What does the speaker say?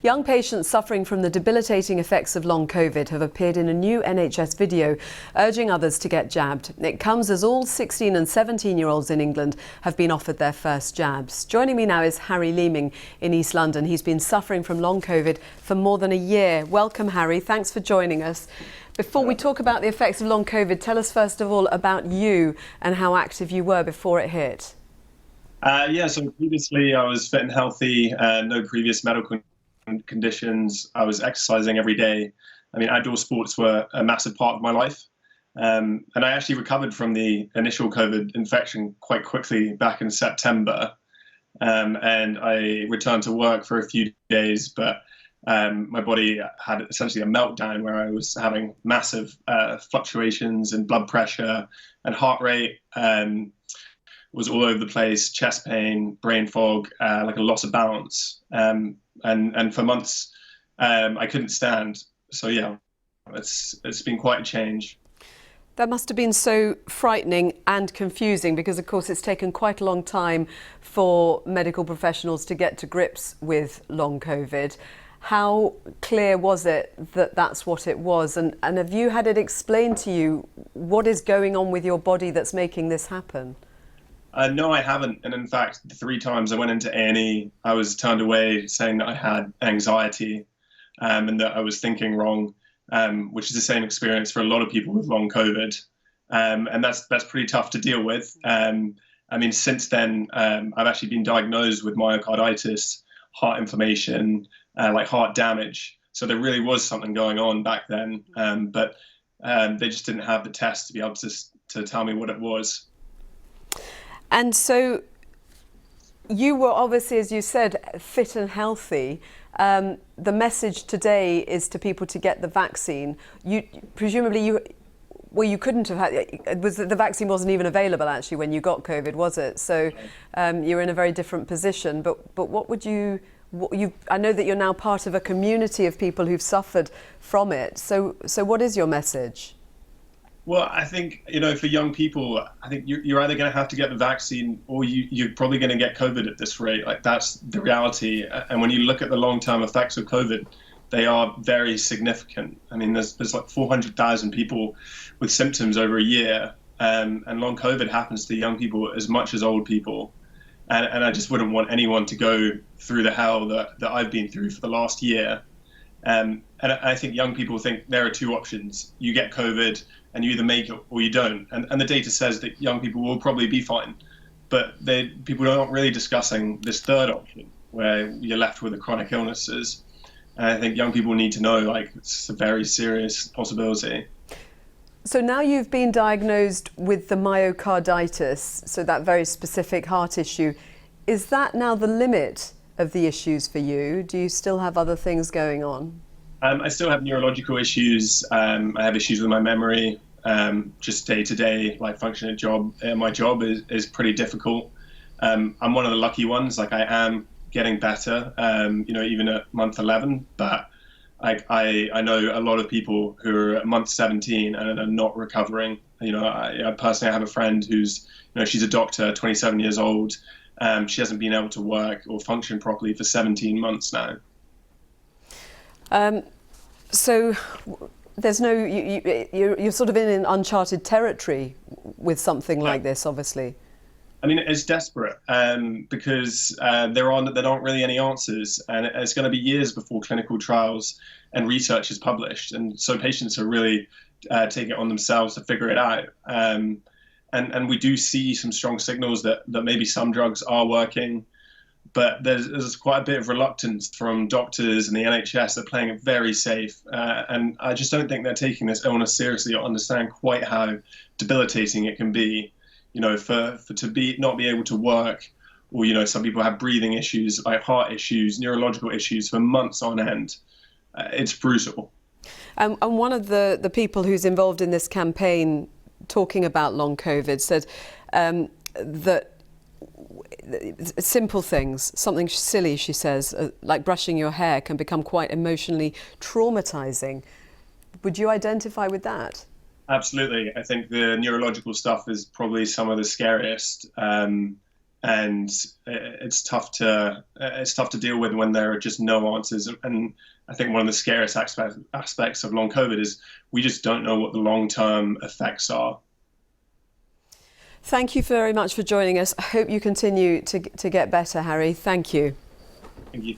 Young patients suffering from the debilitating effects of long COVID have appeared in a new NHS video urging others to get jabbed. It comes as all 16 and 17-year-olds in England have been offered their first jabs. Joining me now is Harry Leeming in East London. He's been suffering from long COVID for more than a year. Welcome, Harry. Thanks for joining us. Before we talk about the effects of long COVID, tell us first of all about you and how active you were before it hit. So previously I was fit and healthy, no previous medical conditions. I was exercising every day. I mean, outdoor sports were a massive part of my life. And I actually recovered from the initial COVID infection quite quickly back in September. And I returned to work for a few days, but my body had essentially a meltdown where I was having massive fluctuations in blood pressure and heart rate. Was all over the place, chest pain, brain fog, like a loss of balance. And for months, I couldn't stand. So yeah, it's been quite a change. That must have been so frightening and confusing because, of course, it's taken quite a long time for medical professionals to get to grips with long COVID. How clear was it that that's what it was? And have you had it explained to you what is going on with your body that's making this happen? No, I haven't. And in fact, the 3 times I went into A&E, I was turned away saying that I had anxiety and that I was thinking wrong, which is the same experience for a lot of people with long COVID. And that's pretty tough to deal with. I mean, since then, I've actually been diagnosed with myocarditis, heart inflammation, like heart damage. So there really was something going on back then, but they just didn't have the test to be able to tell me what it was. And so you were obviously, as you said, fit and healthy. The message today is to people to get the vaccine. You couldn't have had. The vaccine wasn't even available actually when you got COVID, was it? So you're in a very different position. But what would you? I know that you're now part of a community of people who've suffered from it. So what is your message? Well, I think, for young people, I think you're either going to have to get the vaccine or you're probably going to get COVID at this rate. Like, that's the reality. And when you look at the long-term effects of COVID, they are very significant. I mean, there's like 400,000 people with symptoms over a year. And long COVID happens to young people as much as old people. And I just wouldn't want anyone to go through the hell that I've been through for the last year. And I think young people think there are 2 options. You get COVID and you either make it or you don't. And the data says that young people will probably be fine. But people are not really discussing this third option where you're left with the chronic illnesses. And I think young people need to know, like, it's a very serious possibility. So now you've been diagnosed with the myocarditis, so that very specific heart issue. Is that now the limit of the issues for you? Do you still have other things going on? I still have neurological issues. I have issues with my memory. Just day-to-day, like, function at job. My job is pretty difficult. I'm one of the lucky ones. Like, I am getting better, even at month 11. But I know a lot of people who are at month 17 and are not recovering. I personally have a friend who's, she's a doctor, 27 years old. She hasn't been able to work or function properly for 17 months now. So there's no, you're sort of in uncharted territory with something like this, obviously. I mean, it's desperate because there aren't really any answers, and it's going to be years before clinical trials and research is published. And so patients are really taking it on themselves to figure it out. And we do see some strong signals that maybe some drugs are working. But there's quite a bit of reluctance from doctors and the NHS. They're playing it very safe. And I just don't think they're taking this illness seriously or understand quite how debilitating it can be, to not be able to work, or, some people have breathing issues, like heart issues, neurological issues for months on end. It's brutal. And one of the people who's involved in this campaign talking about long COVID said that simple things, something silly, she says, like brushing your hair can become quite emotionally traumatizing. Would you identify with that? Absolutely. I think the neurological stuff is probably some of the scariest. and it's tough to deal with when there are just no answers. And I think one of the scariest aspects of long COVID is we just don't know what the long-term effects are. Thank you very much for joining us. I hope you continue to get better, Harry. Thank you. Thank you.